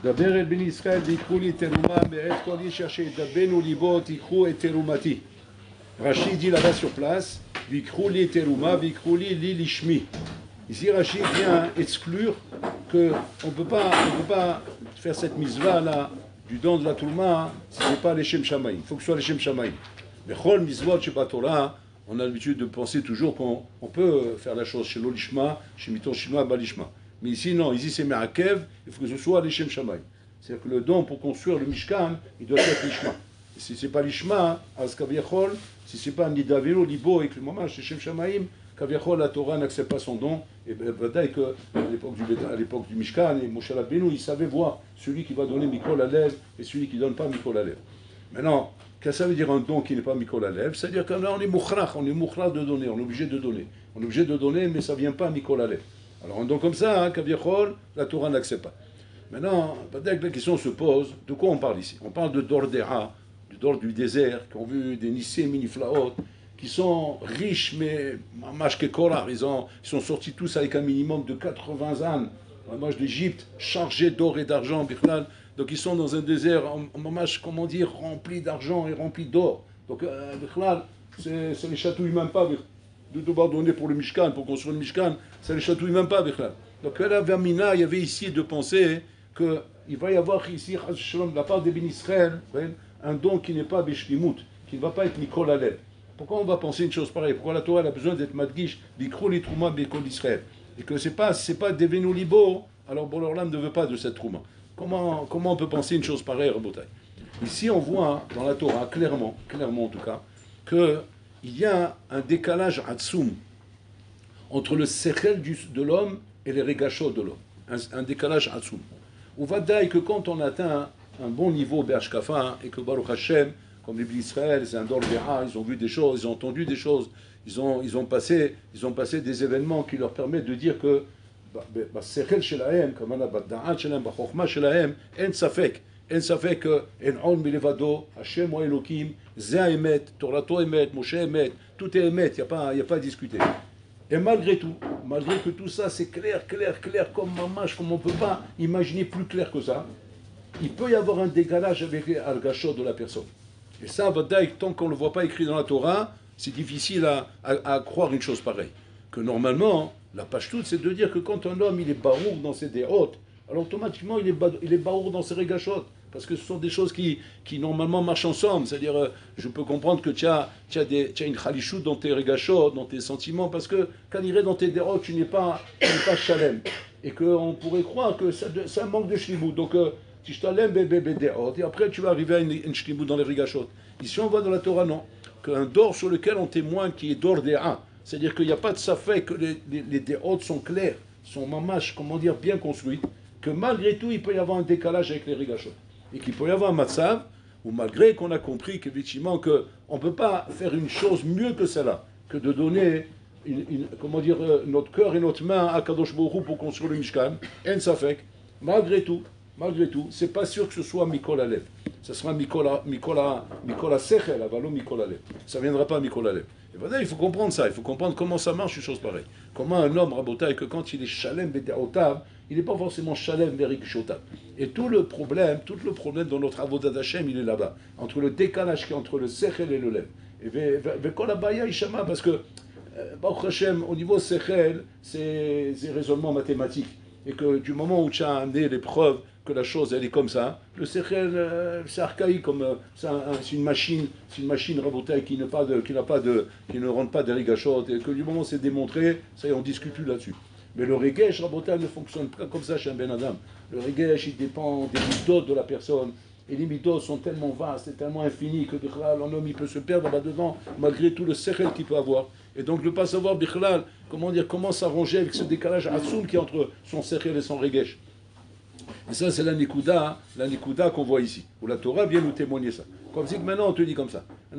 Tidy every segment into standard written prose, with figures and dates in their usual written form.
דבר אל בני ישראל ויקחו לי תרומה מאת כל איש אשר ידבנו ליבו תיקחו את תרומתי. Rachid dit là-bas sur place, v'ikhrou li teruma, v'ikhrou li lishmi. Ici Rachid vient exclure qu'on ne peut pas faire cette mitzvah là du don de la tourma si ce n'est pas les Shem Shamaim. Il faut que ce soit les Shem Shamaim. Mais chol mitzvot sheba Torah, on a l'habitude de penser toujours qu'on peut faire la chose chez l'olishma, chez miton shima, balishma. Mais ici non, ici c'est me'akev, il faut que ce soit les Shem Shamaim. C'est-à-dire que le don pour construire le Mishkan, il doit être l'ishma. Et si ce n'est pas l'ishma, az kaviachol, si ce n'est pas Nidaviro, Libo et que le moment chez Shem Shamaim, Kaviachol, la Torah n'accepte pas son don. Et Vadaï qu'à l'époque du Mishkan, et Moshe Rabbeinu, il savait voir celui qui va donner Mikol Alev et celui qui ne donne pas Mikol Alev. Maintenant, qu'est-ce que ça veut dire un don qui n'est pas Mikol Alev? C'est-à-dire qu'on est moukhrach de donner, on est obligé de donner. On est obligé de donner, mais ça ne vient pas Mikol Alev. Alors un don comme ça, Kaviachol, la Torah n'accepte pas. Maintenant, Vadaï que la question se pose, de quoi on parle ici? On parle de Dordera, d'or du désert, qui ont vu des Nissé Miniflaot, qui sont riches, mais mamash kekolar, ils sont sortis tous avec un minimum de 80 ânes, mamash d'Égypte, chargés d'or et d'argent, bichlal. Donc ils sont dans un désert, mamash, comment dire, rempli d'argent et rempli d'or. Donc, bichlal, ça les chatouille même pas, de devoir donner pour le Mishkan, pour construire le Mishkan, ça les chatouille même pas, bichlal. Donc là, Vermina, il y avait ici de penser qu'il va y avoir ici, de la part des Ben Israël, un don qui n'est pas Bishlimut, qui ne va pas être Mikol Alev. Pourquoi on va penser une chose pareille? Pourquoi la Torah a besoin d'être Madgish, Bikrou li Trouma Bekol Israël? Et que c'est pas Devenu Libo, alors Bororlam ne veut pas de cette Trouma. Comment on peut penser une chose pareille, Rabotai? Ici on voit dans la Torah, clairement en tout cas, qu'il y a un décalage Hatsoum entre le Sechel de l'homme et les Regashot de l'homme. Un décalage Hatsoum. Ou va dire que quand on atteint un bon niveau Be'ashkafa et que Baruch Hashem, comme les Israël, c'est un Dor Béha, ils ont vu des choses, ils ont entendu des choses, ils ont passé des événements qui leur permettent de dire que Sechel Shelahem, comme on a Da'at Shelahem, Chokhma Shelahem, En Safek En On Milevado, Hashem wa Elokim, Zeh Emet, Torato Emet, Moshe Emet, tout est Emet, il n'y a pas à discuter. Et malgré que tout ça c'est clair comme mamash, comme on ne peut pas imaginer plus clair que ça, il peut y avoir un décalage avec les argachot de la personne. Et ça, tant qu'on ne le voit pas écrit dans la Torah, c'est difficile à croire une chose pareille. Que normalement, la pashtout, c'est de dire que quand un homme il est barour dans ses dérotes, alors automatiquement il est barour dans ses regachot. Parce que ce sont des choses qui normalement marchent ensemble. C'est-à-dire, je peux comprendre que tu as une khalichut dans tes regachot, dans tes sentiments, parce que quand il est dans tes dérotes, tu n'es pas shalem. Et qu'on pourrait croire que ça manque de shlimut. Donc, et après tu vas arriver à une shlimut dans les rigachot. Ici on voit dans la Torah non, qu'un dor sur lequel on témoigne qui est dor déa, c'est-à-dire qu'il n'y a pas de safek, que les déot sont clairs, sont mamash, comment dire, bien construits, que malgré tout il peut y avoir un décalage avec les rigachot. Et qu'il peut y avoir un matzav, où malgré qu'on a compris qu'effectivement on ne peut pas faire une chose mieux que celle-là, que de donner comment dire, notre cœur et notre main à Kadosh Baruch Hu pour construire le Mishkan, en safek, malgré tout, c'est pas sûr que ce soit Mikol Alev. Ce sera Mikol Sechel, avalo Mikol Alev. Ça ne viendra pas Mikol Alev. Et voilà, il faut comprendre ça, il faut comprendre comment ça marche une chose pareille. Comment un homme, Rabotai, que quand il est Shalem Bedeotav, il n'est pas forcément Shalem Berikishotav. Et tout le problème dans notre Avodat Hashem, il est là-bas. Entre le décalage qui est entre le Sechel et le Lev. Et Vekol Abaya Ishama, parce que Baruch Hashem, au niveau Sechel, c'est raisonnement mathématique. Et que du moment où tu as amené les preuves que la chose elle est comme ça, le sechel c'est archaïque, comme c'est une machine Rabotai qui ne rentre pas des rigachot, et que du moment où c'est démontré, ça y est, on discute plus là-dessus. Mais le regesh Rabotai ne fonctionne pas comme ça chez un Ben Adam. Le regesh il dépend des mitzvot de la personne. Et les mitzvot sont tellement vastes et tellement infinis que l'homme il peut se perdre là-dedans malgré tout le sechel qu'il peut avoir. Et donc ne pas savoir bichlal, comment s'arranger avec ce décalage atsoum qui est entre son sechel et son regesh. Et ça c'est la nikuda qu'on voit ici, où la Torah vient nous témoigner ça. Comme si que maintenant on te dit comme ça. On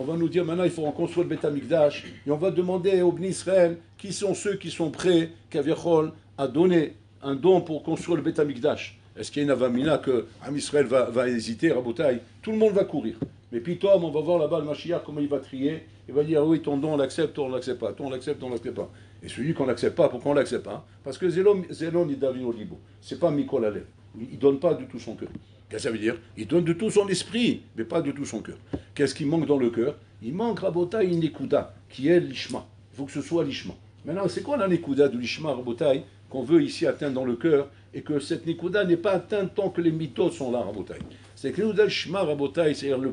va nous dire maintenant il faut reconstruire le Beth Amikdash et on va demander aux Bnei Israël qui sont ceux qui sont prêts, Kaviachol, à donner un don pour construire le Beth Amikdash. Est-ce qu'il y a une avamina que Am Israël va hésiter, Rabotai? Tout le monde va courir. Mais puis toi, on va voir là-bas le Mashiach, comment il va trier. Il va dire, oui, ton don, on l'accepte, on ne l'accepte pas. Ton, on l'accepte, on ne l'accepte pas. Et celui qu'on n'accepte pas, pourquoi on ne l'accepte pas? Parce que Zélon ni Davino Libo. C'est pas Mikol Alev. Il ne donne pas de tout son cœur. Qu'est-ce que ça veut dire? Il donne de tout son esprit, mais pas de tout son cœur. Qu'est-ce qui manque dans le cœur? Il manque Rabotai une Nekuda, qui est l'Ishma. Il faut que ce soit l'Ishma. Maintenant, c'est quoi la Nekuda de l'Ishma Rabotai qu'on veut ici atteindre dans le cœur et que cette Nekuda n'est pas atteinte tant que les mythos sont là, Rabotai? C'est que Nekuda l'Ishma Rabotai, c'est-à-dire le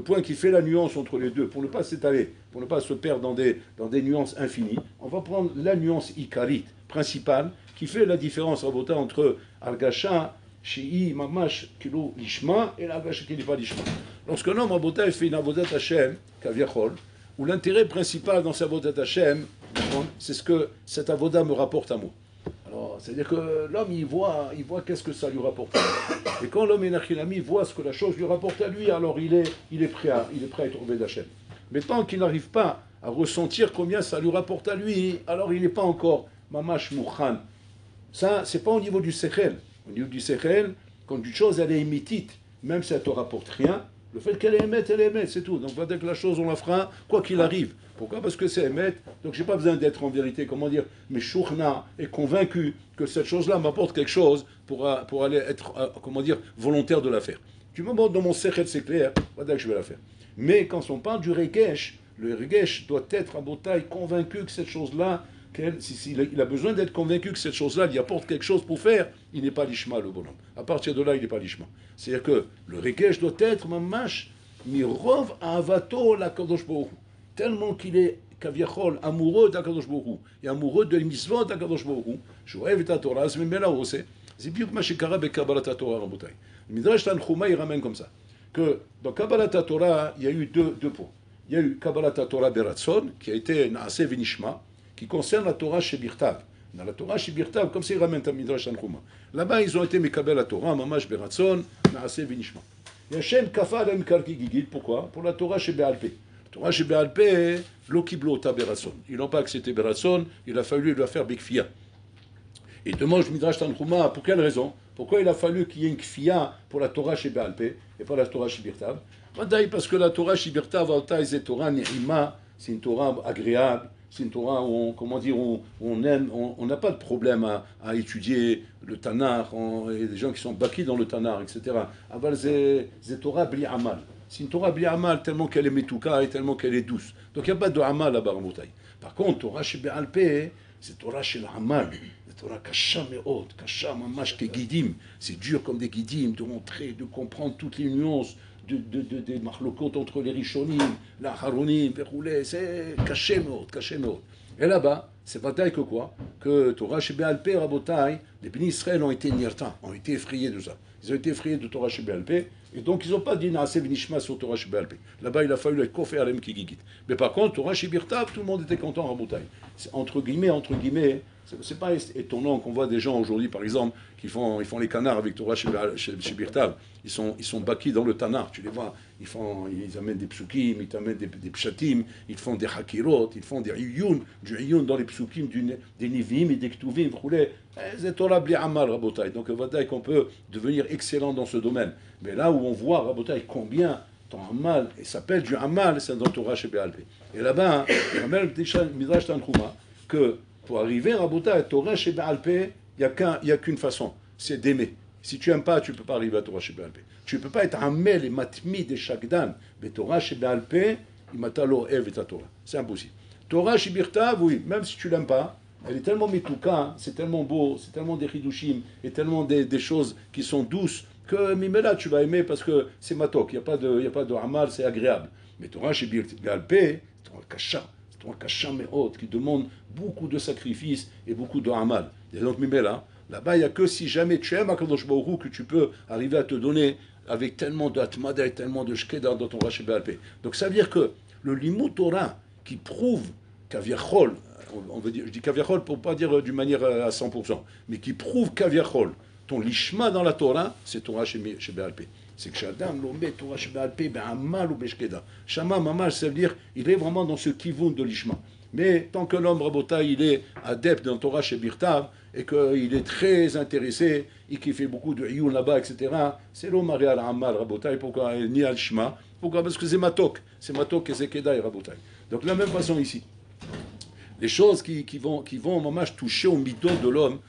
point qui fait la nuance entre les deux, pour ne pas s'étaler, pour ne pas se perdre dans des nuances infinies, on va prendre la nuance Ikarit, principale, qui fait la différence, Rabotai, entre Argasha, Shei, Mamash, Kilo, Lishma, et l'Argasha qui n'est pas Lishma. Lorsqu'un homme, Rabotai, fait une Avodat Hashem, Kaviachol, où l'intérêt principal dans sa Avodat Hashem, c'est ce que cet Avodah me rapporte à moi. Alors, c'est-à-dire que l'homme, il voit qu'est-ce que ça lui rapporte. Et quand l'homme est Nachilami voit ce que la chose lui rapporte à lui, alors il est prêt à être Obed d'Hachem. Mais tant qu'il n'arrive pas à ressentir combien ça lui rapporte à lui, alors il n'est pas encore Mamash Mouchan. Ça, c'est pas au niveau du Sechel. Au niveau du Sechel, quand une chose, elle est émitite, même si elle ne te rapporte rien, le fait qu'elle est émette, c'est tout. Donc, dès que la chose, on la fera, quoi qu'il arrive. Pourquoi? Parce que c'est émette. Donc, je n'ai pas besoin d'être en vérité, mais Shouchna est convaincu que cette chose-là m'apporte quelque chose pour aller être, volontaire de la faire. Du moment dont mon Sechel, c'est clair, que je vais la faire. Mais quand on parle du Regesh, le Regesh doit être à Botaï convaincu que cette chose-là, il a besoin d'être convaincu que cette chose-là lui apporte quelque chose pour faire, il n'est pas l'ishma, le bonhomme. À partir de là, il n'est pas l'ishma. C'est-à-dire que le regesh doit être mamash mirov avato la kadosh baruch Hu. Tellement qu'il est kaviachol amoureux d'Akadosh baruch Hu et amoureux de l'misvot d'Akadosh baruch Hu. Shoev et Torah, c'est même là où c'est. C'est bien que Kara be Kabbalat Torah Rabotai. Le Midrash Tanchuma il ramène comme ça que dans Kabbalat Torah il y a eu deux points. Il y a eu Kabbalat Torah Beratson qui a été Naaseh Vinishma, qui concerne la Torah chez Birtav. Dans la Torah chez Birtav, comme c'est ramène à Midrash Tanchuma. Là-bas, ils ont été Mekabel la Torah, Mamash Beratson, Naaseh Vinishma. Et Hachem Kafa Alem Karki Gigil, pourquoi? Pour la Torah chez Be'alpé. La Torah chez Be'alpé, Lo Kiblo Ota Beratson. Ils n'ont pas accepté Beratson, il a fallu lui faire Bekfia. Et demande Midrash Tanchuma, pour quelle raison? Pourquoi il a fallu qu'il y ait une kfia pour la Torah chez Be'alpé et pas la Torah chez Birtav? Parce que la Torah chez Birtav, c'est Torah Ni'ima, c'est une Torah agréable. C'est une Torah où on aime, on n'a pas de problème à étudier le Tanar, il y a des gens qui sont baki dans le Tanar, etc. Aval c'est Torah bli amal. C'est une Torah bli amal tellement qu'elle est metouka et tellement qu'elle est douce. Donc il n'y a pas de amal là-bas en Moutaï. Par contre, Torah chez Be'alpé, c'est Torah chez l'amal. C'est Torah kasha me'od, kasha mamash ke gidim. C'est dur comme des gidim de rentrer, de comprendre toutes les nuances des marlokot entre les Rishonim, la Haronim, Peroulé, c'est caché mort. Et là-bas, c'est pas taille que quoi? Que Torah chez Be'alpé, Rabotai, les bénis Israël ont été nirta, ont été effrayés de ça. Ils ont été effrayés de Torah chez Be'alpé, et donc ils n'ont pas dit Naaseh Vinishma sur Torah chez Be'alpé. Là-bas, il a fallu être kofé alem kigigit. Mais par contre, Torah chez Birtav, tout le monde était content, Rabotai. Entre guillemets, c'est pas étonnant qu'on voit des gens aujourd'hui, par exemple, ils font les canards avec Torah chez Birtav. Ils sont baki dans le tanar, tu les vois. Ils amènent des psukim, ils amènent des pshatim, ils font des hakirot, ils font des iyun dans les psukim, des nivim et des ktuvim, c'est Torah bli amal, Rabotai. Donc, qu'on peut devenir excellent dans ce domaine. Mais là où on voit, Rabotai, combien ton amal, et s'appelle du amal, c'est dans Torah chez Be'alpé. Et là-bas, il ramène le Midrash Tanchuma que pour arriver à Rabotai, Torah chez Be'alpé, il n'y a qu'une façon, c'est d'aimer. Si tu n'aimes pas, tu ne peux pas arriver à Torah chez Be'alpé. Tu ne peux pas être amel et matmi de Shagdan, mais Torah chez Be'alpé, imatalo ev et ta Torah. C'est impossible. Torah chez Birtav, oui, même si tu ne l'aimes pas, elle est tellement mitouka, c'est tellement beau, c'est tellement des chidushim, et tellement des choses qui sont douces, que Mimela, tu vas aimer parce que c'est matok, il n'y a pas de amal, c'est agréable. Mais Torah chez Be'alpé, c'est Torah kasha. C'est un kacham et autres qui demande beaucoup de sacrifices et beaucoup de amal. Et donc, là-bas, il n'y a que si jamais tu aimes Akadosh Baruch Hu que tu peux arriver à te donner avec tellement d'atmada et tellement de shkeda dans ton Rashi Be'alpé. Donc, ça veut dire que le limut Torah qui prouve kaviachol, on veut dire, je dis kaviachol pour ne pas dire d'une manière à 100%, mais qui prouve kaviachol, ton lishma dans la Torah, c'est Torah chez Be'alpé. C'est que Shadam l'omet Torah Shebe'alpé be'amal ou beshkeda. Shama mamash, ça veut dire il est vraiment dans ce kivun de l'ishma. Mais tant que l'homme Rabotai il est adepte dans Torah chez Birtav et qu'il est très intéressé et qu'il fait beaucoup de iyun là-bas, etc. C'est l'homme marié à l'amal Rabotai. Pourquoi ni al shma? Pourquoi? Parce que c'est matok et c'est kedai Rabotai. Donc de la même façon ici. les choses qui vont mamash toucher au midot de l'homme,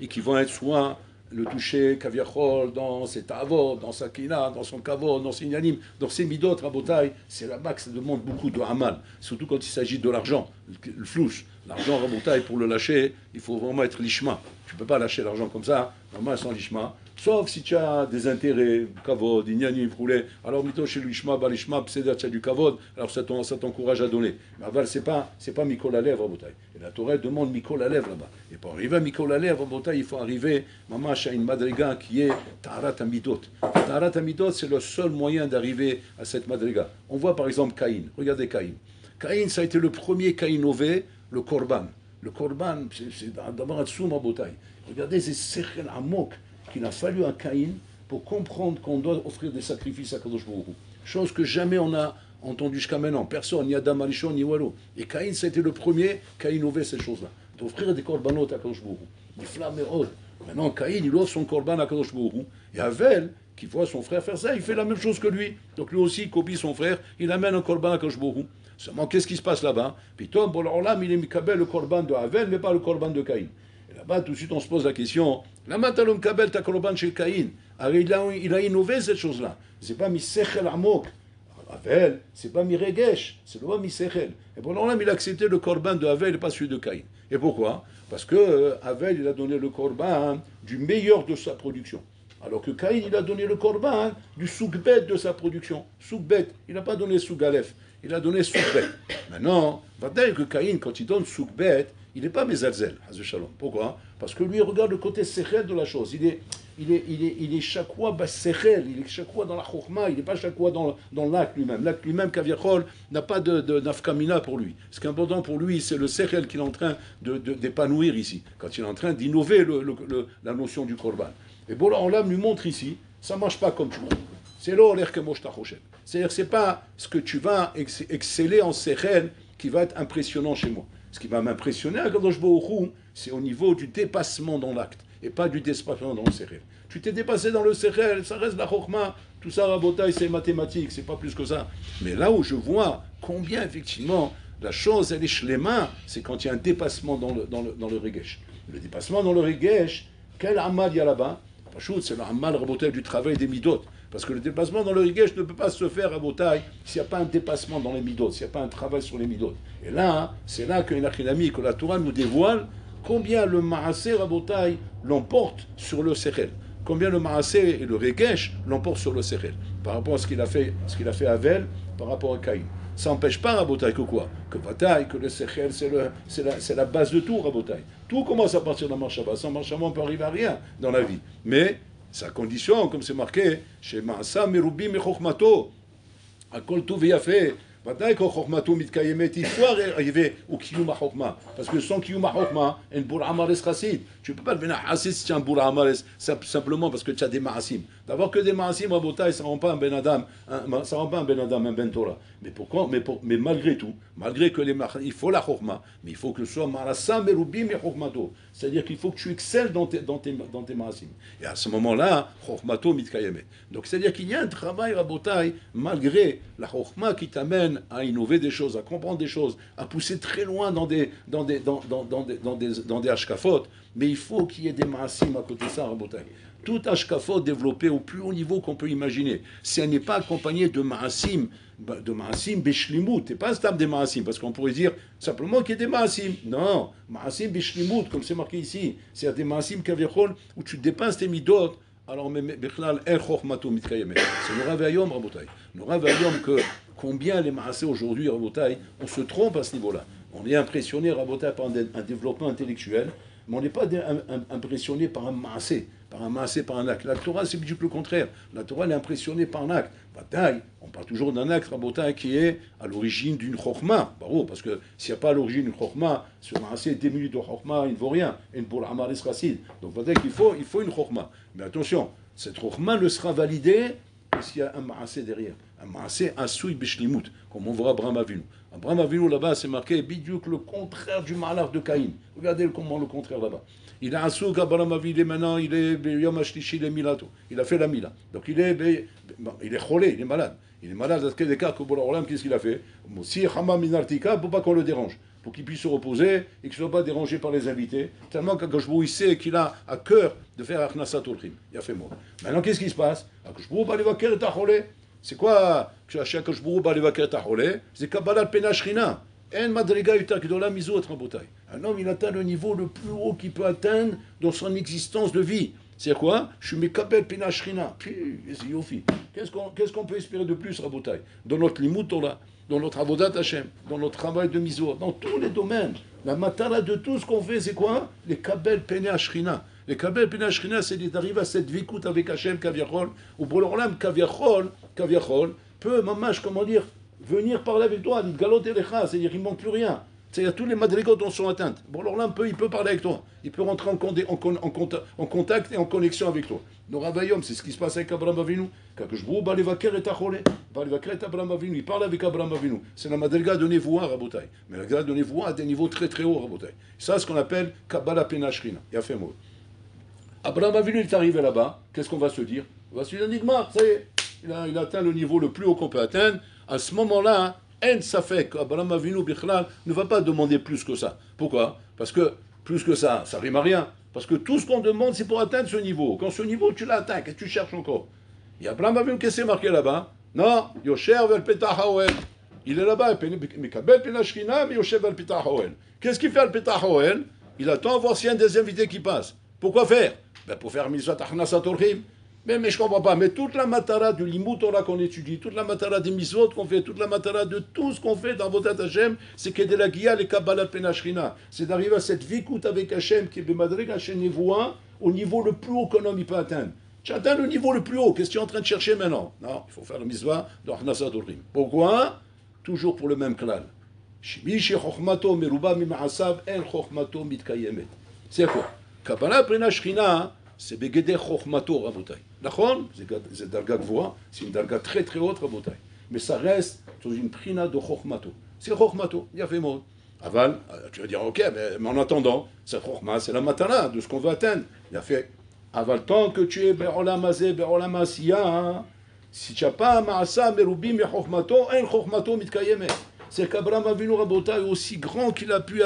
et qui vont être soit le toucher kaviachol dans ses tavot, dans sa kina, dans son kavod, dans ses yanim, dans ses midot, rabotai, c'est là-bas que ça demande beaucoup de hamal, surtout quand il s'agit de l'argent, le flouche. L'argent rabotai, pour le lâcher, il faut vraiment être lishma. Tu ne peux pas lâcher l'argent comme ça, normal sans lishma. Sauf si tu as des intérêts, kavod, inyani, roulé. Alors, mito chez l'ishma, balishma, pseda, tu as du kavod, alors ça t'encourage à donner. Mais aval, c'est pas mikol alev, rabotai. Et la Torah demande mikol alev là-bas. Et pour arriver à mikol alev, rabotai, il faut arriver, mamash, à une madriga qui est taharat amidot. Taharat amidot, c'est le seul moyen d'arriver à cette madriga. On voit par exemple Caïn. Regardez Caïn. Caïn, ça a été le premier Caïnové, le korban. Le korban, c'est d'abord un tsoum rabotai. Regardez ces sechel amok qu'il a fallu à Caïn pour comprendre qu'on doit offrir des sacrifices à Kadosh Baruch Hu. Chose que jamais on a entendu jusqu'à maintenant. Personne, ni Adam Arishon, ni Walo. Et Caïn, c'était le premier qui a innové cette chose-là. D'offrir des korbanot à Kadosh Baruch Hu. Des flammes et autres. Maintenant, Caïn, il offre son korban à Kadosh Baruch Hu. Et Avel, qui voit son frère faire ça, il fait la même chose que lui. Donc lui aussi, il copie son frère, il amène un korban à Kadosh Baruch Hu. Seulement, qu'est-ce qui se passe là-bas? Puis Tom, bon, il est mikabel le korban de Avel, mais pas le korban de Caïn. Et là-bas, tout de suite, on se pose la question, la matalum kabel ta korban chez Caïn. Alors, il a innové cette chose-là. C'est pas mi sechel amok. Avel, c'est pas mi regesh, c'est le mi sechel. Et bon, là, il a accepté le korban de Avel et pas celui de Caïn. Et pourquoi? Parce que Avel, il a donné le korban du meilleur de sa production. Alors que Caïn, il a donné le korban du soukbet de sa production. Soukbet, il n'a pas donné sougalef, il a donné soukbet. Maintenant, va dire que Caïn, quand il donne soukbet, il n'est pas Bezalzel, Shalom. Pourquoi? Parce que lui, il regarde le côté sechel de la chose. Il est chaque fois bas sechel, il est chaque fois dans la chokhma, il n'est pas chaque fois dans l'acte lui-même. L'acte lui-même, Kaviachol, n'a pas de nafkamina pour lui. Ce qui est important pour lui, c'est le sechel qu'il est en train d'épanouir ici, quand il est en train d'innover la notion du korban. Et bon, là, on lui montre ici, ça ne marche pas comme tu veux. C'est l'or que mosh tachoshem. C'est-à-dire que ce n'est pas ce que tu vas exceller en sechel qui va être impressionnant chez moi. Ce qui va m'impressionner à Kadosh Baruch Hu, c'est au niveau du dépassement dans l'acte, et pas du dépassement dans le sechel. Tu t'es dépassé dans le sechel, ça reste la chokhma, tout ça, rabotaï, c'est mathématique, c'est pas plus que ça. Mais là où je vois combien, effectivement, la chose, elle est shlema, c'est quand il y a un dépassement dans le regesh. Le dépassement dans le regesh, quel amal il y a là-bas? C'est le amal rabotaï du travail des midot. Parce que le dépassement dans le rigesh ne peut pas se faire à Botaï s'il n'y a pas un dépassement dans les midot, s'il n'y a pas un travail sur les midot. Et là, c'est là que la Torah nous dévoile combien le Maaseh Rabotaï l'emporte sur le Sechel. Combien le Maaseh et le rigesh l'emportent sur le Sechel. Par rapport à ce qu'il a fait Avel, par rapport à Caïn. Ça n'empêche pas Rabotaï que quoi? Que Bataï, que le Sechel, c'est la base de tout Rabotaï. Tout commence à partir d'un marchaba. Sans marchaba, on peut arriver à rien dans la vie. Mais sa condition, comme c'est marqué, chez Maasa Merubi Mechochmato, Akol Tuv Yafé, ודאי כל חוכמתו מתקיימת, il faut arriver au Kiyum HaChokma. Parce que sans Kiyum HaChokma, un Bour Amares chassid. Tu ne peux pas devenir chassid si tu es un Bour Amares, simplement parce que tu as des Maasim. D'avoir que des Maasim, Rabotai, ça ne rend pas un Ben Adam, un Ben Torah. Mais pourquoi? Mais malgré tout, malgré que il faut la Chokma, mais il faut que ce soit Marasa Merubim et Chokmato. C'est-à-dire qu'il faut que tu excelles dans tes Maasim. Et à ce moment-là, Chokmato mitkayemet. Donc c'est-à-dire qu'il y a un travail, Rabotai, malgré la Chokma qui t'amène à innover des choses, à comprendre des choses, à pousser très loin dans des hashkafot, mais il faut qu'il y ait des maasim à côté de ça, Rabotai. Tout hashkafot développé au plus haut niveau qu'on peut imaginer, si elle n'est pas accompagnée de maasim beshlimut, et pas un stable des maasim, parce qu'on pourrait dire simplement qu'il y ait des maasim. Non, maasim beshlimut, comme c'est marqué ici, c'est des maasim kaviachol où tu dépasses tes midot. Alors, Bechlal, El Chochmato Mitkayemet. C'est Nora Ve'ayom, Rabotai. Nora Ve'ayom, que combien les Maasé aujourd'hui, Rabotai, on se trompe à ce niveau-là. On est impressionné, Rabotai, par un développement intellectuel, mais on n'est pas impressionné par un Maasé, par un acte. La Torah, c'est du plus le contraire. La Torah, elle est impressionnée par un acte. Bataille, on parle toujours d'un acte, Rabotai, qui est à l'origine d'une Chochma. Parce que s'il n'y a pas à l'origine d'une Chochma, ce Maasé est démuni de Chochma, il ne vaut rien. Et pour Amaris Chassid. Donc, Bataille, il faut une Chochma. Mais attention, cette Chochma ne sera validée que s'il y a un Maasé derrière. Un Maasé assoui bishlimut, comme on voit Abraham Avinu. Abraham Avinu, là-bas, c'est marqué Bidiouk, le contraire du malheur de Caïn. Regardez comment le contraire là-bas. Il a assouk, Abraham Avinu, maintenant, il est Yom HaShlishi, il est Milato. Il a fait la Mila. Donc il est cholé, il est malade. Il est malade à ce cas, que Bola Olam, qu'est-ce qu'il a fait? Si Hama Minartika, pour pas qu'on le dérange. pour qu'il puisse se reposer et qu'il ne soit pas dérangé par les invités. Tellement qu'Akadosh Baruch Hu, il sait qu'il a à cœur de faire Achnasat Orchim. Il a fait mot. Maintenant, qu'est-ce qui se passe? Akadosh Baruch Hu va levaker et tacholé. C'est quoi Akadosh Baruch Hu va levaker et tacholé? C'est Kabbalat Pena Shrina. En madriga yutar gdola mizot rabotay. Un homme, il atteint le niveau le plus haut qu'il peut atteindre dans son existence de vie. C'est quoi? Je suis mekabel pena shrina. Puis, c'est yofi. Qu'est-ce qu'on peut espérer de plus, rabotay? Dans notre limut Torah, dans notre avodat Hashem, dans notre travail de mizot, dans tous les domaines. La matara de tout ce qu'on fait, c'est quoi? Les kabel pena shrina. Les kabel pena shrina, c'est d'arriver à cette vikout avec Hashem kaviachol, ou pour l'orlam kaviachol, peut, mamash, comment dire, venir parler avec toi, c'est-à-dire qu'il ne manque plus rien. C'est-à-dire tous les madrigotes en sont atteintes. Bon, alors là, il peut parler avec toi. Il peut rentrer en contact et en connexion avec toi. Nos Ravayom, c'est ce qui se passe avec Abraham Avinu. Il parle avec Abraham Avinu. C'est la madriga de Nevoa, Rabotai. Mais la madriga de Nevoa a des niveaux très très hauts, Rabotai. Ça, c'est ce qu'on appelle Kabbalah Penashrina. Il a fait mot. Abraham Avinu est arrivé là-bas. Qu'est-ce qu'on va se dire? On va se dire, Nigma, ça y est. Il a atteint le niveau le plus haut qu'on peut atteindre. À ce moment-là, ça fait qu'Abraham Avinu Bichlal ne va pas demander plus que ça. Pourquoi? Parce que plus que ça rime à rien. Parce que tout ce qu'on demande, c'est pour atteindre ce niveau. Quand ce niveau, tu l'atteins, qu'est-ce que tu cherches encore? Il y a Abraham Avinu, qu'est-ce qui est marqué là-bas? Non, Yosher vel Petah Haoel. Il est là-bas, Mikabel Penashrina, mais Yosher vel Petah Haoel. Qu'est-ce qu'il fait al Petah Haoel? Il attend à voir s'il y a un des invités qui passe. Pourquoi faire? Ben pour faire Mitzvah Achnasat Orchim. Mais je ne comprends pas. Mais toute la matara du limut Torah qu'on étudie, toute la matara des mitzvot qu'on fait, toute la matara de tout ce qu'on fait dans Vodat Hashem, c'est que de la guia les Kabbalat Penashrina. C'est d'arriver à cette vikout avec Hashem qui est Bemadreg Hashem Nevoa au niveau le plus haut qu'un homme peut atteindre. Tu atteins le niveau le plus haut. Qu'est-ce que tu es en train de chercher maintenant? Non, il faut faire le mitzvah de Achnasat Orchim. Pourquoi? Toujours pour le même klal. C'est quoi? Kabbalat Penashrina. C'est Begeder Chochmato, Rabotai. D'accord? C'est Darga Gvoa, c'est une Darga très très haute, Rabotai. Mais ça reste dans une prina de Chochmato. C'est Chochmato, il y a fait mot. Aval, tu vas dire, ok, mais en attendant, c'est Chochma, c'est la matana de ce qu'on veut atteindre. Il a fait, Aval, tant que tu es Be'olamazé, Be'olamasiya, si tu n'as pas Maasa, Merubi, mais Chochmato, un Chochmato mitkayeme. C'est qu'Abraham Avinu Rabotai est aussi grand qu'il a pu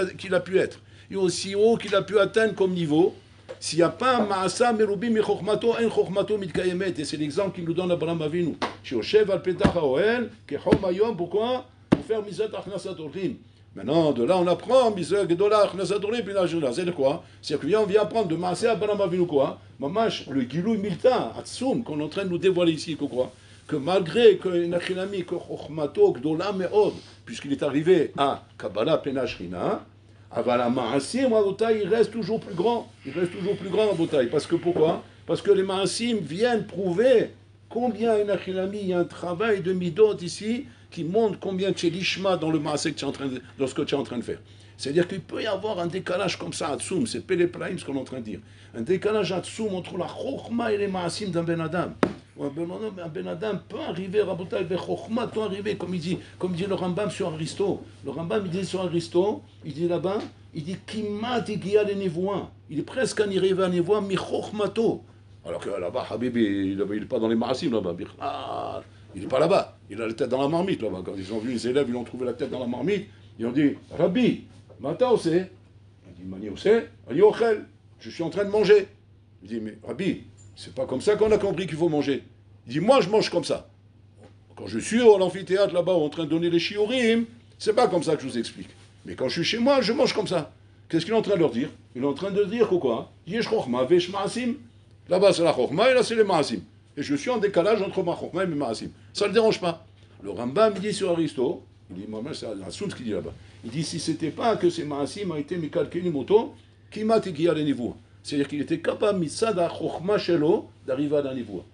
être, et aussi haut qu'il a pu atteindre comme niveau. S'il n'y a pas un Maasa Merubi mi Chochmato, un Chochmato mitkayemet. Et c'est l'exemple qu'il nous donne Abraham Avinu. Shioshev al Petach Haoel, Kechom Ayom, pourquoi? Pour faire Mizat Achnasat Orchim. Maintenant, de là, on apprend Mizat Gedola Achnasat Orchim, puis là, c'est de quoi? C'est qu'on vient apprendre de Maasa Abraham Avinu quoi? Mamash, le Gilou Milta, Atsum, qu'on est en train de nous dévoiler ici, quoi? Que malgré que Nachilami, que Chochmato, Gdola Meod, puisqu'il est arrivé à Kabbalah Penashrina, Aval Maasim, il reste toujours plus grand. Il reste toujours plus grand en bataille. Parce que pourquoi? Parce que les Maasim viennent prouver combien il y a un travail de Midot ici qui montre combien tu es l'ishma dans le Maasé dans ce que tu es en train de faire. C'est-à-dire qu'il peut y avoir un décalage comme ça à Tsoum, c'est Péléplaïm ce qu'on est en train de dire. Un décalage à Tsoum entre la Chokhma et les Maasim d'un Ben Adam. Un Ben Adam peut arriver, Rabotai, vers Chokhma, peut arriver, comme dit le Rambam sur Aristo. Le Rambam, il dit sur Aristo, il dit là-bas, il dit Kimat Igia les Nevois. Il est presque arrivé à Nevois, mi Chokhmato. Alors que là-bas, Habibi, il n'est pas dans les Maasim là-bas. Il n'est pas là-bas. Il a la tête dans la marmite là-bas. Quand ils ont vu les élèves, ils ont trouvé la tête dans la marmite. Ils ont dit Rabbi, Mata Ose. Il dit Mani Ose, Ani Ochel. Je suis en train de manger. Il dit mais Rabbi, c'est pas comme ça qu'on a compris qu'il faut manger. Il dit, moi je mange comme ça. Quand je suis à l'amphithéâtre là-bas en train de donner les shiurim, c'est pas comme ça que je vous explique. Mais quand je suis chez moi, je mange comme ça. Qu'est-ce qu'il est en train de leur dire? Il est en train de dire quoi? Yesh chokhma vesh maasim. Là-bas c'est la chokhma et là c'est les maasim. Et je suis en décalage entre ma chokhma et mes maasim. Ça ne le dérange pas. Le Rambam il dit sur Aristo, il dit, moi c'est Assoum ce qu'il dit là-bas. Il dit, si c'était pas que ces maasim ont été mikalkeli moto, kimat igia le niveau. C'est-à-dire qu'il était capable, misada chokhma shelo, d'arriver à un niveau.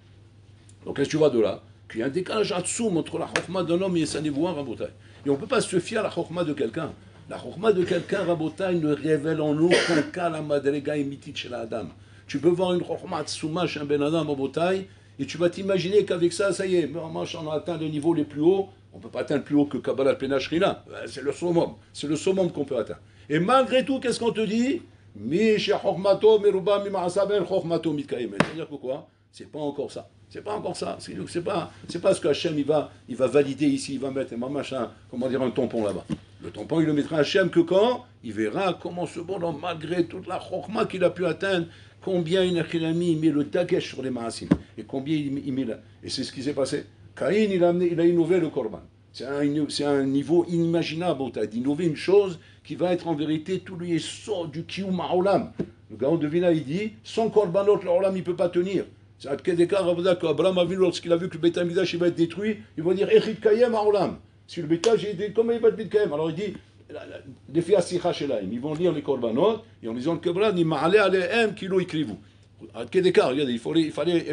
Donc, qu'est-ce que tu vois de là? Qu'il y a un décalage atsoum entre la chokhma d'un homme et sa névoie, Rabotai. Et on ne peut pas se fier à la chokhma de quelqu'un. La chokhma de quelqu'un, Rabotai, ne révèle en aucun cas la madrega imitit chez la Adam. Tu peux voir une chokhma atsouma chez un ben Adam, Rabotai, et tu vas t'imaginer qu'avec ça, ça y est, on a atteint le niveau les plus hauts. On ne peut pas atteindre plus haut que Kabbalah Penashrina. C'est le summum. C'est le summum qu'on peut atteindre. Et malgré tout, qu'est-ce qu'on te dit? C'est-à-dire que quoi? C'est pas encore ça. C'est pas encore ça. C'est pas ce que Hachem il va valider ici, il va mettre un machin, comment dire, un tampon là-bas. Le tampon, il le mettra à Hachem que quand il verra comment ce bonhomme, malgré toute la chokma qu'il a pu atteindre, combien il met le dagesh sur les maasim, et combien il met là. Et c'est ce qui s'est passé. Caïn, il a innové le korban. C'est un niveau inimaginable, d'innover une chose qui va être en vérité tout le yesod du kiyum ha'olam. Le Gaon de Vina, il dit, sans korbanot, le olam, il ne peut pas tenir. C'est à quel écart, Abraham a vu, lorsqu'il a vu que le Beit HaMikdash va être détruit, il va dire, Echid kayem ha'olam. Si le Beit HaMikdash est détruit, comment il va être kayem? Alors il dit, les filles asicha shelaim, ils vont lire les korbanot, et en lisant le korban, ils ma'ale alehem kilo ikrivu. À quel écart, regardez, il fallait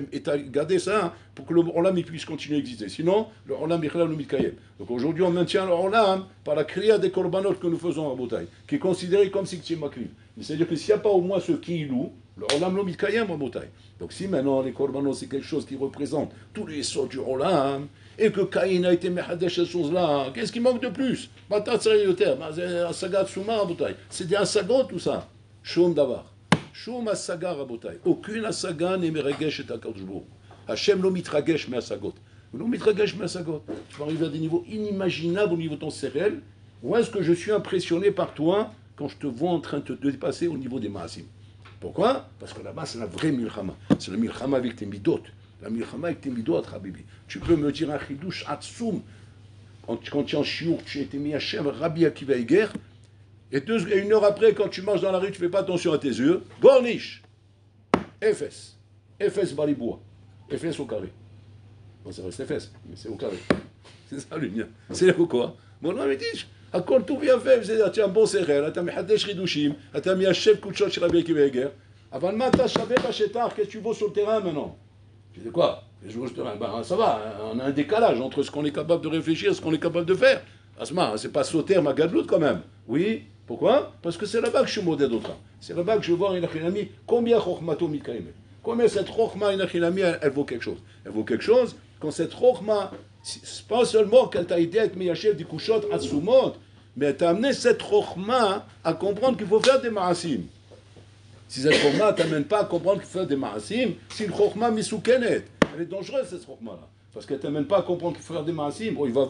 garder ça pour que le Olam puisse continuer à exister. Sinon, le Olam Bichlal nous mitkayem. Donc aujourd'hui, on maintient le Olam par la kriya des korbanot que nous faisons à Rabotai, qui est considéré comme si c'est makriv. C'est-à-dire que s'il n'y a pas au moins ce qui loue, le Olam lo mitkayem à Rabotai. Donc si maintenant les korbanot c'est quelque chose qui représente tous les sorts du Olam, et que Caïn a été mehadesh ces choses-là, qu'est-ce qui manque de plus? C'est des asagot tout ça. Shom davar. Shum asaga rabotai. Aucune asaga n'est meregesh et akadosh baruch hu. Hashem lo mitragesh me asagot. Lo mitragesh me asagot. Tu vas arriver à des niveaux inimaginables au niveau de ton cérel. Ou est-ce que je suis impressionné par toi quand je te vois en train de te dépasser au niveau des maasim? Pourquoi? Parce que là-bas c'est la vraie milchama. C'est la milchama avec tes midot. La milchama avec tes midot, Habibi. Tu peux me dire un chidouche atsum. Quand tu es en chiour, tu étais mis Hashem, Rabbi Akiva Eger. Et une heure après, quand tu marches dans la rue, tu ne fais pas attention à tes yeux. Gorniche. Efes. Efes balibois. Efes au carré. Bon, ça reste Efes, mais c'est au carré. C'est ça le mien. C'est quoi? Bon, non, mais dis, à quoi tout bien fait? Tu as un bon serrel, tu as mis Hadesh Ridushim, tu as mis un chef Kouchot chez Rabbi Akiva Eger. Avant le matin, Shabbat Bachetar, qu'est-ce que tu vaux sur le terrain maintenant? Tu dis quoi? Je vaux sur le terrain. Ben, ça va, on a un décalage entre ce qu'on est capable de réfléchir et ce qu'on est capable de faire. Asma, c'est pas sauter ma gadloute quand même. Oui. Pourquoi? Parce que c'est là-bas que je suis modèle d'autre. C'est là-bas que je vois Inachinami combien Chochmato Mikaim. Combien cette Chochma Inachinami elle vaut quelque chose. Elle vaut quelque chose quand cette Chochma, c'est pas seulement qu'elle t'a aidé à être Miyashev du Kushot Atsumot, mais elle t'a amené cette Chochma à comprendre qu'il faut faire des Maasim. Si cette Chochma ne t'amène pas à comprendre qu'il faut faire des Maasim, c'est une Chochma Misoukenet. Elle est dangereuse cette Chochma-là. Parce qu'elle ne t'amène pas à comprendre qu'il faut faire des Maasim. Oh, il va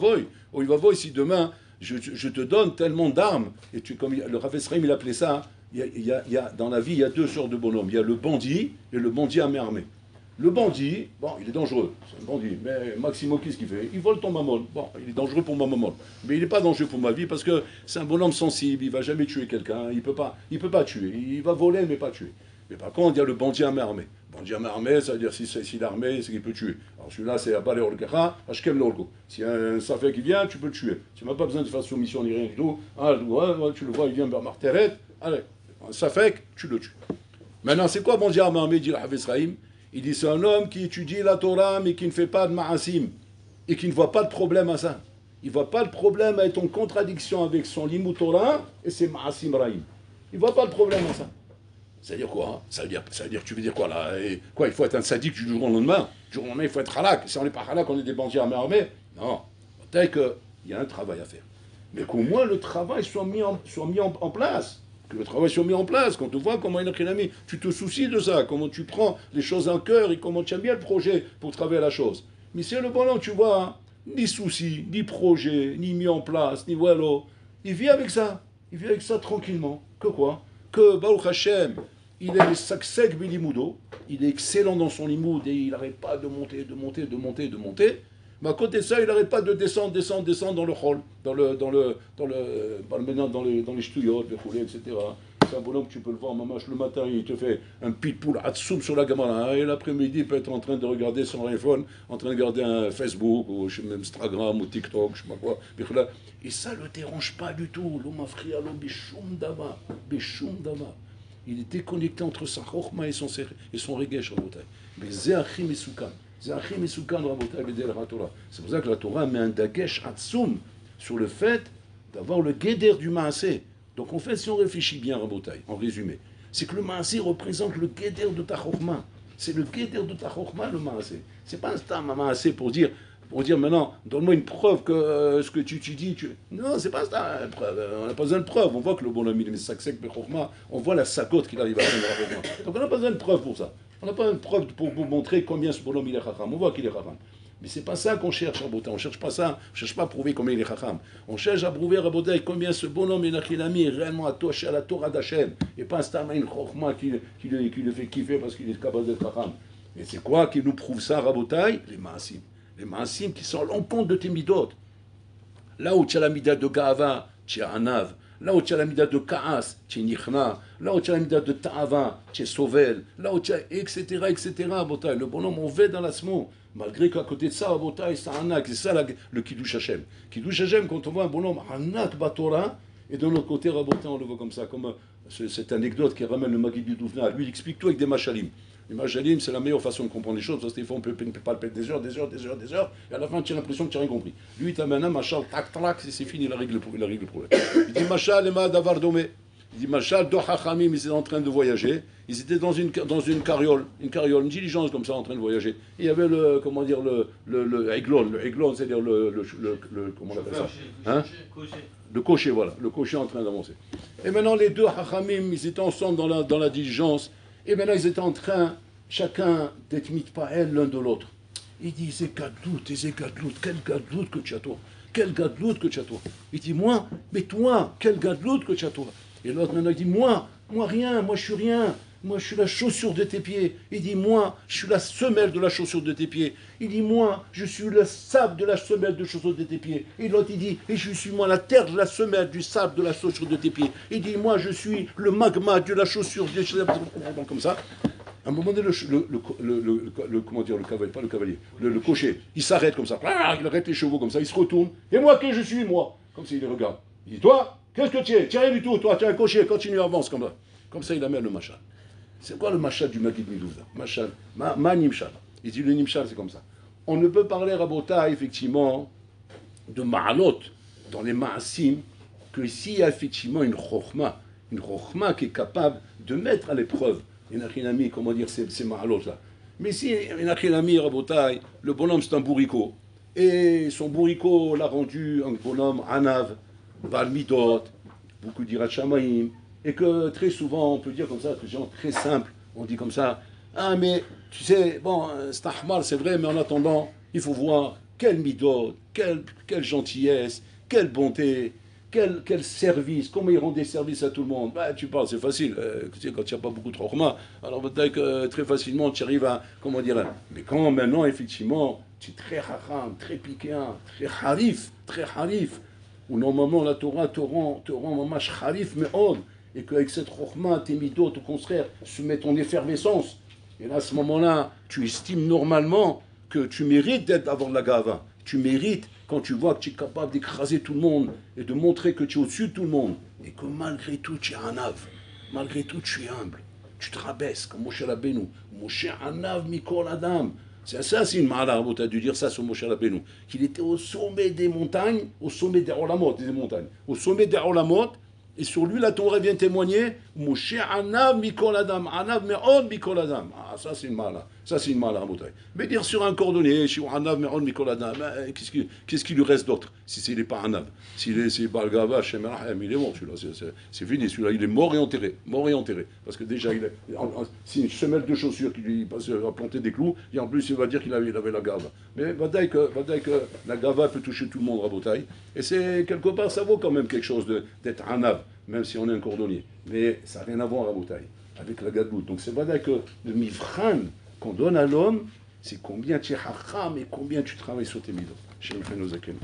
voir si demain. Je te donne tellement d'armes, et comme le Rav Esraim, il appelait ça, dans la vie, il y a deux sortes de bonhommes. Il y a le bandit et le bandit à main armée. Le bandit, bon, il est dangereux, c'est un bandit, mais Maximo, qu'est-ce qu'il fait? Il vole ton mammon. Bon, il est dangereux pour ma mammon. Mais il n'est pas dangereux pour ma vie, parce que c'est un bonhomme sensible, il ne va jamais tuer quelqu'un, il peut pas tuer, il va voler, mais pas tuer. Mais par contre, il y a le bandit à main armée. Bandit à main armée, ça veut dire s'il est armé, c'est qu'il peut tuer. Alors celui-là, c'est Abale Orgara, Ashkem Lorgo. S'il y a un Safek qui vient, tu peux le tuer. Tu n'as pas besoin de faire soumission ni rien du tout. Ah, tu le vois, il vient Bernard Terret. Allez, un Safek, tu le tues. Maintenant, c'est quoi bandit à main armée, dit le Hav Esraim? Il dit c'est un homme qui étudie la Torah, mais qui ne fait pas de ma'asim. Et qui ne voit pas de problème à ça. Il ne voit pas de problème à être en contradiction avec son limut Torah et ses ma'asim raïm. Il ne voit pas de problème à ça. Ça veut dire quoi? Hein? Ça veut dire, tu veux dire quoi là? Quoi, il faut être un sadique du jour au lendemain? Du jour au lendemain, il faut être halak. Si on n'est pas halak, on est des bandits à main armée? Non. Peut-être qu'il y a un travail à faire. Mais qu'au moins le travail soit mis en place. Que le travail soit mis en place. Quand tu vois comment il a mis, tu te soucies de ça. Comment tu prends les choses en cœur et comment tu aimes bien le projet pour travailler la chose. Mais c'est le bonhomme, tu vois, hein, ni souci, ni projet, ni mis en place, ni voilà. Il vit avec ça. Il vit avec ça tranquillement. Que quoi? Que Baruch Hashem, il est saksek bilimudo, il est excellent dans son limoud et il n'arrête pas de monter. Mais à côté de ça, il n'arrête pas de descendre dans le hall, dans les shtuyot, les roulés, etc. C'est un bonhomme que tu peux le voir, mamache, le matin, il te fait un pitbull atsoum sur la gamara, et l'après-midi, il peut être en train de regarder son iPhone, en train de regarder un Facebook, ou même Instagram, ou TikTok, je sais pas quoi. Et ça ne le dérange pas du tout. L'omafria, l'obishum dava. Il est déconnecté entre sa chokhma et son regesh, rabotai. Mais zéachim et soukan. Zéachim et soukan, rabotai, bedel Torah. C'est pour ça que la Torah met un dagesh atsoum sur le fait d'avoir le guéder du maasé. Donc en fait, si on réfléchit bien, rabotai, en résumé, c'est que le maasé représente le guéder de ta chokhma. C'est le guéder de ta chokhma, le maasé. C'est pas un stam maasé pour dire maintenant, donne-moi une preuve que ce que tu dis, non, c'est pas ça, une preuve. On n'a pas besoin de preuve. On voit que le bonhomme, il est saksek, on voit la sacote qu'il arrive à faire dans la. Donc on n'a pas besoin de preuve pour ça. On n'a pas besoin de preuve pour montrer combien ce bonhomme il est chacham. On voit qu'il est chacham. Mais c'est pas ça qu'on cherche, Rabotai. On cherche pas ça. On cherche pas à prouver combien il est chacham. On cherche à prouver, Rabotai, combien ce bonhomme est réellement attaché à la Torah d'Hachem. Et pas un stamaïn chokhma qui le fait kiffer parce qu'il est capable d'être chacham. Et c'est quoi qui nous prouve ça, Rabotai? Les maasim. Les maasim qui sont l'encontre de tes midot. Là où tu as la mida de Ga'ava, tu es Anav. Là où tu as la mida de Ka'as, tu es Nichna. Là où tu as la mida de Ta'ava, tu es Sovel. Là où tu as etc. Rabotai. Le bonhomme, on va dans la smo. Malgré qu'à côté de ça, Rabotai, c'est Anak. C'est ça le Kiddush Hashem. Kiddush Hashem, quand on voit un bonhomme Anak Batora, et de l'autre côté, Rabotai, on le voit comme ça. Comme cette anecdote qui ramène le Maguid du Douvna. Lui, il explique tout avec des machalim. Les machalim, c'est la meilleure façon de comprendre les choses, parce que des fois, on ne peut pas le perdre des heures, et à la fin, tu as l'impression que tu n'as rien compris. Lui, il t'amène un machal, tac, tac, c'est fini, il règle le problème. Il dit, machal, ema davar domé. Il dit, machal, do hachamim, ils étaient en train de voyager, ils étaient dans une carriole, une diligence comme ça, en train de voyager. Et il y avait le aiglon, c'est-à-dire comment on appelle ça, hein? Le cocher, voilà, le cocher en train d'avancer. Et maintenant, les deux hachamim, ils étaient ensemble dans la diligence. Et maintenant, ils étaient en train, chacun, d'être mis pas elle l'un de l'autre. Il dit, c'est gadlout, quel gadlout que tu as toi. Quel gadlout que tu as toi. Il dit, moi, mais toi, quel gadlout que tu as toi. Et l'autre maintenant, il dit, moi rien, moi je suis rien. Moi je suis la chaussure de tes pieds. Il dit, moi, je suis la semelle de la chaussure de tes pieds. Il dit, moi, je suis le sable de la semelle de chaussure de tes pieds. Et l'autre, il dit, et je suis moi la terre de la semelle du sable de la chaussure de tes pieds. Il dit, moi, je suis le magma de la chaussure de... Comme ça. À un moment donné, comment dire, le cavalier, pas le cavalier, le cocher, il s'arrête comme ça. Il arrête les chevaux comme ça, il se retourne. Et moi, qui je suis, moi? Comme ça, il les regarde. Il dit, toi, qu'est-ce que tu es? Tu n'es rien du tout, toi, tu es un cocher, continue, avance comme ça. Comme ça, il amène le machal. C'est quoi le machal du Maguid Midouza? Machal, ma nimshal. Il dit le nimshal, c'est comme ça. On ne peut parler à Bota, effectivement, de ma'alot dans les ma'asim, que s'il y a effectivement une chokhma qui est capable de mettre à l'épreuve, une achinami, comment dire, ces ma'alot là. Mais si une achinami, Rabotai, le bonhomme c'est un bourricot, et son bourricot l'a rendu un bonhomme anav, valmidot, beaucoup d'Irat Shamaim, et que très souvent, on peut dire comme ça, que les gens très simples, on dit comme ça, ah mais tu sais, bon, c'est ahmar, c'est vrai, mais en attendant, il faut voir quel midot, quelle gentillesse, quelle bonté, quel service, comment ils rendent des services à tout le monde. Bah, tu parles, c'est facile, tu sais, quand il n'y a pas beaucoup de chokhma, alors peut-être que très facilement tu arrives à, comment dire, mais quand maintenant, effectivement, tu es très hacham, très piquant, très harif, où normalement la Torah te rend mamash harif, mais on, et qu'avec cette chokhma, tes midot, au contraire, se mettent en effervescence. Et là, à ce moment-là, tu estimes normalement que tu mérites d'avoir de la gava. Tu mérites, quand tu vois que tu es capable d'écraser tout le monde et de montrer que tu es au-dessus de tout le monde, et que malgré tout, tu es un ave. Malgré tout, tu es humble. Tu te rabaisses, comme Moshe Rabbeinu. Moshe Anav Mikol Adam. C'est ça, c'est une malade, tu as dû dire ça sur Moshe Rabbeinu. Qu'il était au sommet des montagnes, au sommet des Olamot, des montagnes. Au sommet des Olamot. Et sur lui, la Torah vient témoigner, Moshe Anav Mikol Adam, Anav Me'od Mikol Adam. Ah, ça c'est une mala, Rabotai. Mais dire sur un cordonnier, Anav Me'od Mikol Adam, qu'est-ce qu'il lui reste d'autre, si il n'est pas Anav? S'il est Balgava, Shem Rahem, il est mort celui-là, c'est fini, celui-là, il est mort et enterré. Parce que déjà, c'est une semelle de chaussures qui lui passe à planter des clous, et en plus, il va dire qu'il avait la gava. Mais vadaï que la gava peut toucher tout le monde, Rabotai. Et c'est, quelque part, ça vaut quand même quelque chose d'être Anav, même si on est un cordonnier. Mais ça n'a rien à voir à Rabotai, avec la gadlout. Donc c'est vrai que le mifran qu'on donne à l'homme, c'est combien tu es hacham et combien tu travailles sur tes midot. Chez le Fenozaken.